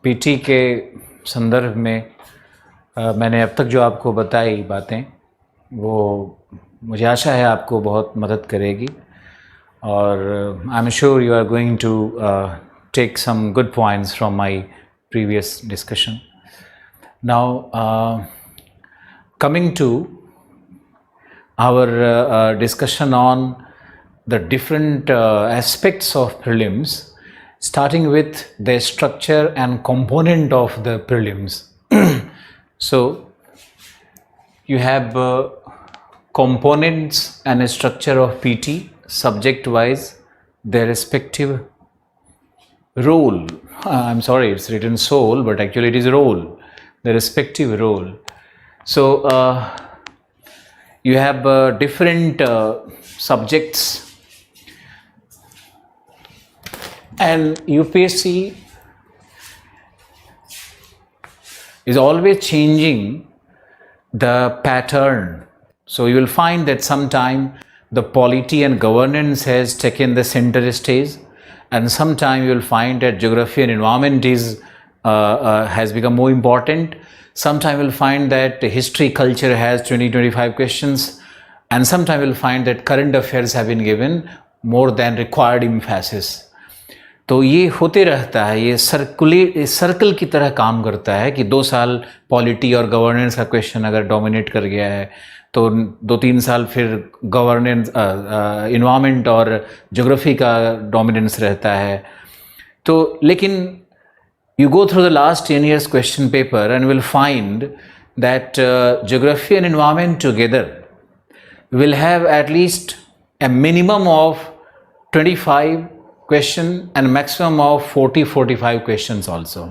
PT के संदर्भ में मैंने अब तक जो आपको बताई बातें वो मुझे आशा है आपको बहुत मदद करेगी और I am sure you are going to take some good points from my previous discussion. Now coming to our discussion on the different aspects of prelims, starting with the structure and component of the prelims. So you have components and a structure of PT subject wise, their respective role. I'm sorry, it's written soul, but actually it is role, the respective role. So you have different subjects, and UPSC is always changing the pattern. So you will find that sometime the polity and governance has taken the center stage, and sometime you will find that geography and environment is has become more important. Sometime we'll find that history, culture has 20-25 questions, and sometime we'll find that current affairs have been given more than required emphasis. तो ये होते रहता है, ये circle की तरह काम करता है कि 2 साल पॉलिटी और गवर्नेंस का क्वेश्चन अगर डोमिनेट कर गया है तो 2-3 साल फिर गवर्नेंस इन्वायरमेंट और ज्योग्राफी का डोमिनेंस रहता है. तो लेकिन you go through the last 10 years question paper and will find that geography and environment together will have at least a minimum of 25 questions and maximum of 40-45 questions also.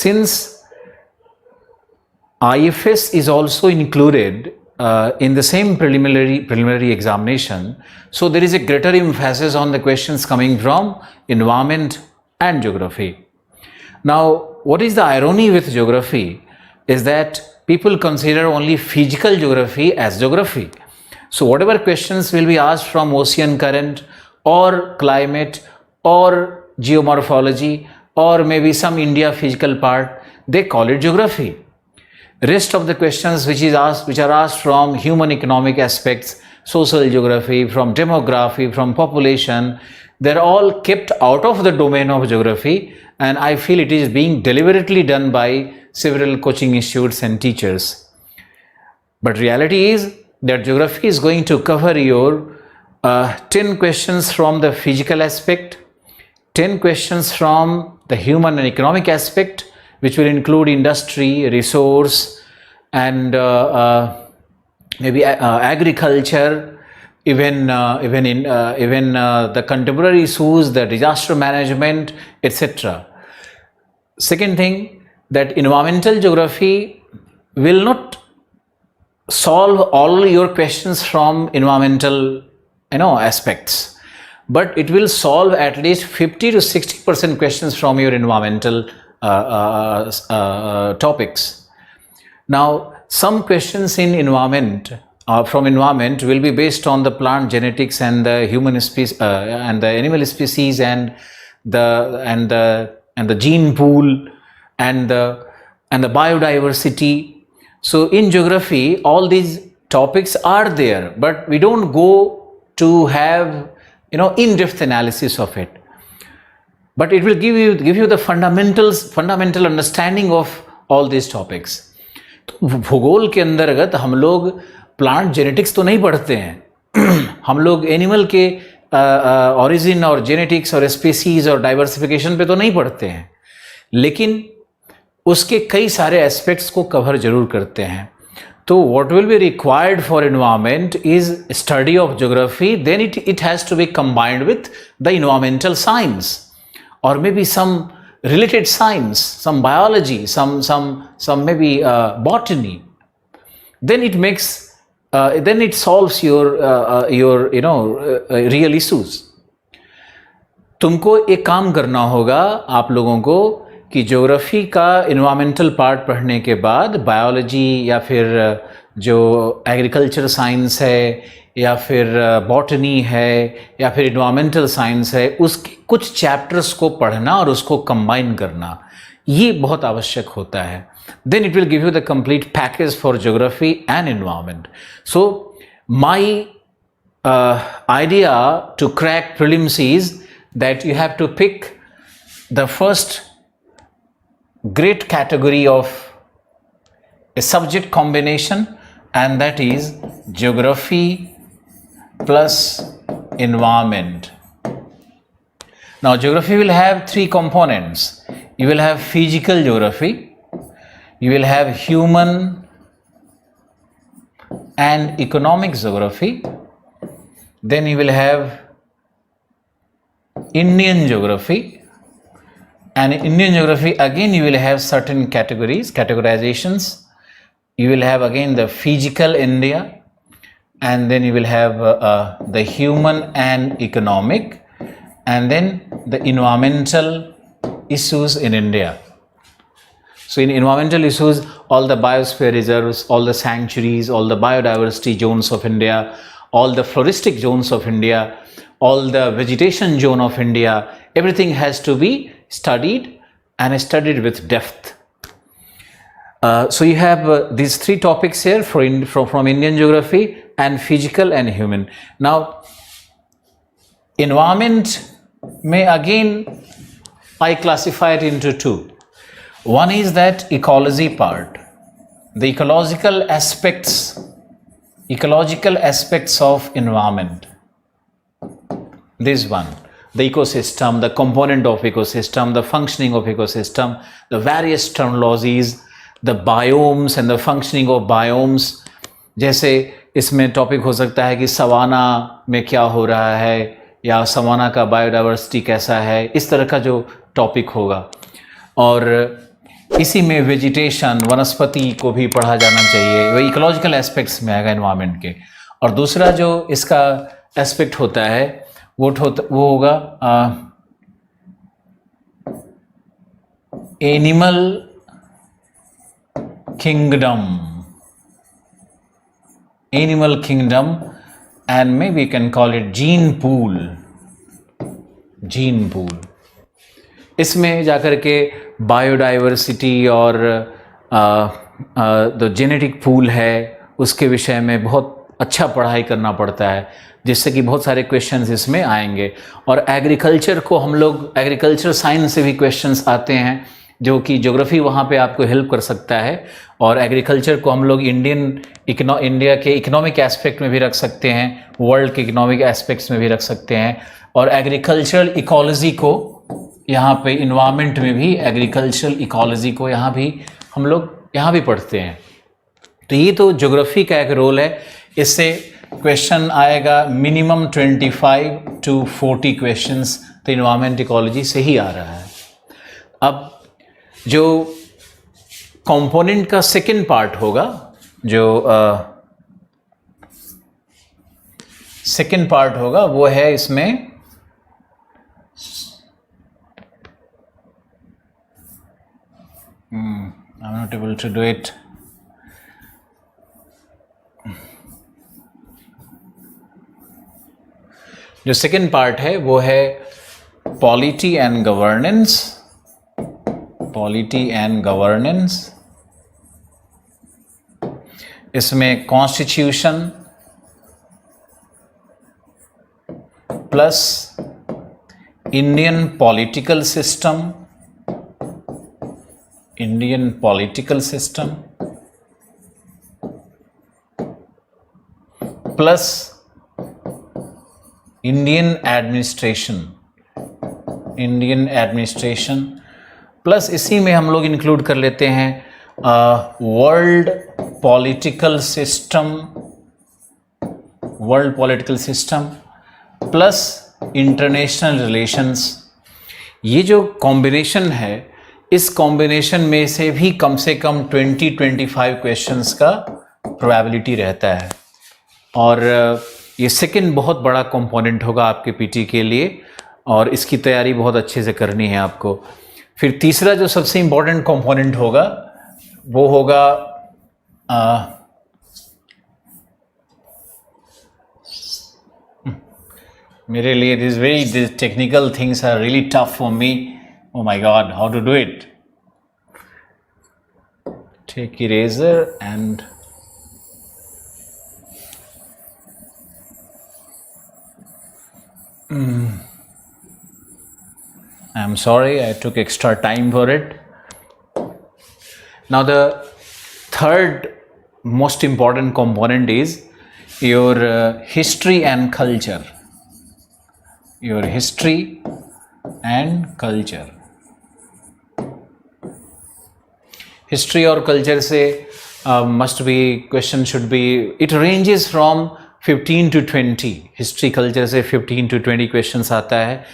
Since IFS is also included in the same preliminary examination, so there is a greater emphasis on the questions coming from environment and geography. Now, what is the irony with geography is that people consider only physical geography as geography. So whatever questions will be asked from ocean current or climate or geomorphology or maybe some India physical part, they call it geography. Rest of the questions which are asked from human economic aspects, social geography, from demography, from population, they're all kept out of the domain of geography. And I feel it is being deliberately done by several coaching institutes and teachers. But reality is that geography is going to cover your 10 questions from the physical aspect, 10 questions from the human and economic aspect, which will include industry, resource, and maybe agriculture, even the contemporary issues, the disaster management, etc. Second thing, that environmental geography will not solve all your questions from environmental aspects, but it will solve at least 50-60% questions from your environmental topics. Now, some questions in environment from environment will be based on the plant genetics and the human species and the animal species and the gene pool and the biodiversity. So in geography all these topics are there, but we don't go to have in-depth analysis of it, but it will give you the fundamental understanding of all these topics. तो भूगोल के अंतर्गत हम लोग plant genetics तो नहीं पढ़ते हैं हम लोग एनिमल के ओरिजिन और जेनेटिक्स और स्पीसीज और डाइवर्सिफिकेशन पे तो नहीं पढ़ते हैं, लेकिन उसके कई सारे एस्पेक्ट्स को कवर जरूर करते हैं. तो what will be required for environment is study of geography, then it has to be combined with the environmental science और may be some related science, some biology, some maybe botany. Then it solves your real issues. तुमको एक काम करना होगा आप लोगों को कि ज्योग्राफी का इन्वायरमेंटल पार्ट पढ़ने के बाद बायोलॉजी या फिर जो एग्रीकल्चर साइंस है या फिर बॉटनी है या फिर इन्वायरमेंटल साइंस है, उसके कुछ चैप्टर्स को पढ़ना और उसको कंबाइन करना. ये बहुत आवश्यक होता है. Then it will give you the complete package for geography and environment. So my idea to crack prelims is that you have to pick the first great category of a subject combination, and that is geography plus environment. Now geography will have three components. You will have physical geography, you will have human and economic geography, then you will have Indian geography, and in Indian geography again you will have certain categories, categorizations. You will have again the physical India, and then you will have the human and economic, and then the environmental issues in India. So in environmental issues, all the biosphere reserves, all the sanctuaries, all the biodiversity zones of India, all the floristic zones of India, all the vegetation zone of India, everything has to be studied, and studied with depth. So you have these three topics here from Indian geography, and physical and human. Now environment may again I classify it into two. One is that ecology part, the ecological aspects of environment. This one, the ecosystem, the component of ecosystem, the functioning of ecosystem, the various terminologies, the biomes and the functioning of biomes. जैसे इसमें topic हो सकता है कि savanna में क्या हो रहा है, या सवाना का बायोडाइवर्सिटी कैसा है, इस तरह का जो टॉपिक होगा. और इसी में वेजिटेशन, वनस्पति को भी पढ़ा जाना चाहिए, वही इकोलॉजिकल एस्पेक्ट्स में आएगा एनवायरनमेंट के. और दूसरा जो इसका एस्पेक्ट होता है वो होगा animal kingdom, and maybe you can call it gene pool. इसमें जाकर के बायोडाइवर्सिटी और जो जेनेटिक पूल है उसके विषय में बहुत अच्छा पढ़ाई करना पड़ता है, जिससे कि बहुत सारे क्वेश्चंस इसमें आएंगे. और एग्रीकल्चर को हम लोग, एग्रीकल्चर साइंस से भी क्वेश्चंस आते हैं, जो कि ज्योग्राफी वहाँ पे आपको हेल्प कर सकता है. और एग्रीकल्चर को हम लोग इंडिया के इकोनॉमिक एस्पेक्ट में भी रख सकते हैं, वर्ल्ड के इकोनॉमिक एस्पेक्ट्स में भी रख सकते हैं. और एग्रीकल्चरल इकोलॉजी को यहाँ पे इन्वायरमेंट में भी, एग्रीकल्चरल इकोलॉजी को यहाँ भी हम लोग यहाँ भी पढ़ते हैं. तो ये तो ज्योग्राफी का एक रोल है. इससे क्वेश्चन आएगा मिनिमम 25 to 40 क्वेश्चंस तो इन्वायरमेंट इकोलॉजी से ही आ रहा है. अब जो कंपोनेंट का सेकंड पार्ट होगा, जो सेकंड पार्ट होगा वो है इसमें I'm not able to do it. जो सेकंड पार्ट है वो है पॉलिटी एंड गवर्नेंस. इसमें constitution plus Indian political system plus Indian administration plus इसी में हम लोग इंक्लूड कर लेते हैं world political system plus international relations. ये जो कॉम्बिनेशन है, इस कॉम्बिनेशन में से भी कम से कम 20-25 क्वेश्चंस का प्रोबेबिलिटी रहता है. और ये सेकंड बहुत बड़ा कंपोनेंट होगा आपके पीटी के लिए, और इसकी तैयारी बहुत अच्छे से करनी है आपको. फिर तीसरा जो सबसे इम्पोर्टेंट कंपोनेंट होगा वो होगा मेरे लिए this technical things are really tough for me. Oh my god, how to do it. take eraser and I'm sorry, I took extra time for it. Now the third most important component is your history and culture. Your history and culture. History or culture से must be, question should be, it ranges from 15 to 20. History culture से 15 to 20 questions आता है.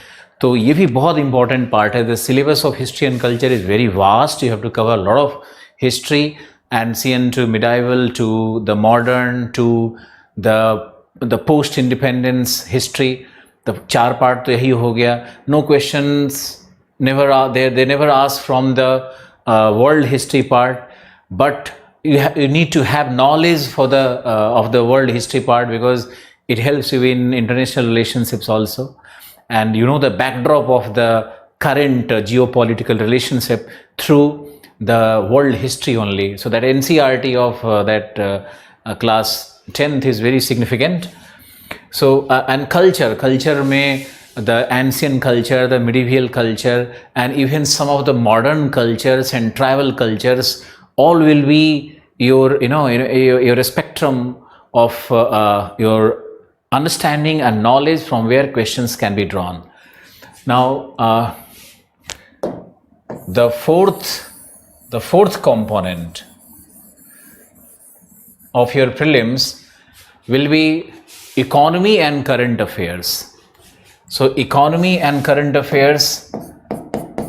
तो ये भी बहुत important part है. The syllabus of history and culture is very vast. You have to cover a lot of history, ancient to medieval to the modern to the post independence history. The 4 part तो यही हो गया. No questions never are there. They never ask from the world history part, but you need to have knowledge for the of the world history part, because it helps you in international relationships also, and you know the backdrop of the current geopolitical relationship through the world history only. So that NCERT of that class 10th is very significant. So and culture में the ancient culture, the medieval culture, and even some of the modern cultures and tribal cultures, all will be your your spectrum of your understanding and knowledge from where questions can be drawn. Now the fourth component of your prelims will be economy and current affairs. So economy and current affairs,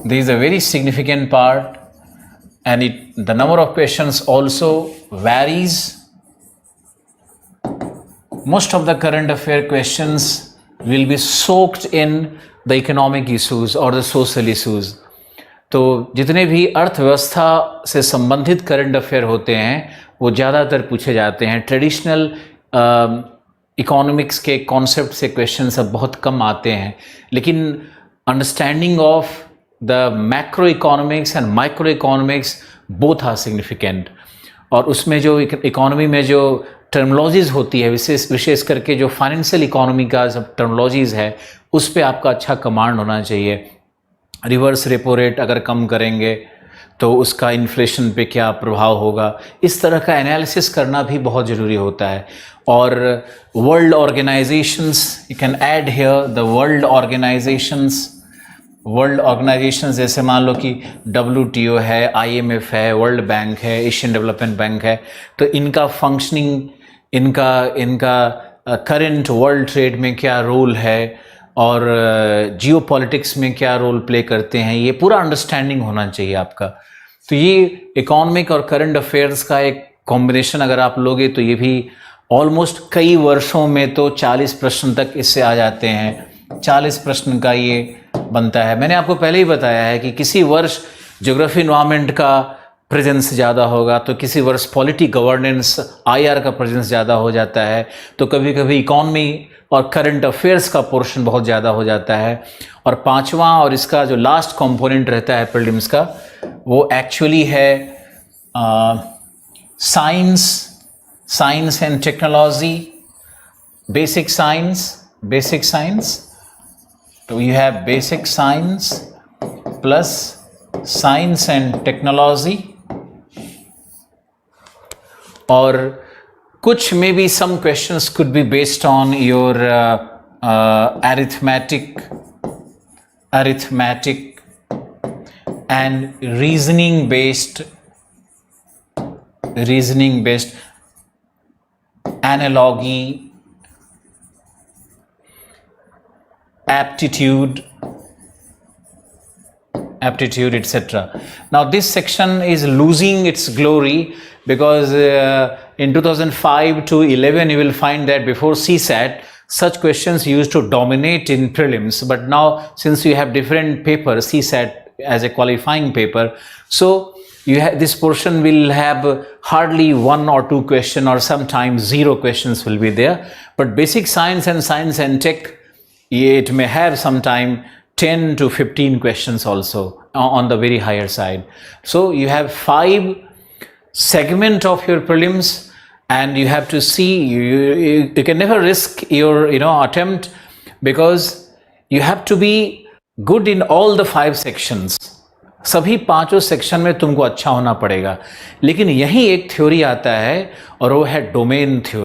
this is a very significant part, and the number of questions also varies. Most of the current affair questions will be soaked in the economic issues or the social issues. तो जितने भी अर्थव्यवस्था से संबंधित current affair होते हैं वो ज़्यादातर पूछे जाते हैं. ट्रेडिशनल इकोनॉमिक्स के कॉन्सेप्ट से क्वेश्चन सब बहुत कम आते हैं, लेकिन understanding of the macroeconomics and microeconomics both are significant. और उसमें जो इकोनॉमी में जो टर्मोलॉजीज़ होती है, विशेष करके जो फाइनेंशियल इकोनॉमी का सब टर्मोलॉजीज़ है, उस पर आपका अच्छा कमांड होना चाहिए. रिवर्स रेपो रेट अगर कम करेंगे तो उसका इन्फ्लेशन पे क्या प्रभाव होगा, इस तरह का एनालिसिस करना भी बहुत ज़रूरी होता है. और world organisations, you can add here the world organisations जैसे मान लो कि WTO है, IMF है, वर्ल्ड बैंक है, एशियन डेवलपमेंट बैंक है. तो इनका फंक्शनिंग, इनका करंट वर्ल्ड ट्रेड में क्या रोल है और जियो पॉलिटिक्स में क्या रोल प्ले करते हैं, ये पूरा अंडरस्टैंडिंग होना चाहिए आपका. तो ये इकोनॉमिक और करंट अफेयर्स का एक कॉम्बिनेशन अगर आप लोगे तो ये भी ऑलमोस्ट कई वर्षों में तो 40 प्रश्न तक इससे आ जाते हैं. 40 प्रश्न का ये बनता है. मैंने आपको पहले ही बताया है कि किसी वर्ष ज्योग्राफी एनवायरनमेंट का प्रेजेंस ज़्यादा होगा तो किसी वर्ष पॉलिटी गवर्नेंस IR का प्रेजेंस ज़्यादा हो जाता है, तो कभी कभी इकॉनमी और करंट अफेयर्स का पोर्शन बहुत ज़्यादा हो जाता है. और पांचवा और इसका जो लास्ट कंपोनेंट रहता है प्रीलिम्स का, वो एक्चुअली है science and technology, basic science. तो you have basic science plus science and technology. और कुछ may be some questions could be based on your arithmetic and reasoning based analogy, aptitude, etc. Now this section is losing its glory because in 2005 to 11 you will find that before CSAT such questions used to dominate in prelims, but now since you have different papers, CSAT as a qualifying paper, so you have this portion will have hardly 1 or 2 questions, or sometimes 0 questions will be there. But basic science and tech, it may have sometime 10 to 15 questions also on the very higher side. So you have 5 segment of your prelims, and you have to see, you can never risk your attempt, because you have to be good in all the 5 sections. सभी 5 section में तुमको अच्छा होना पड़ेगा. लेकिन यही एक theory आता है और वो है डोमेन थ्योरी.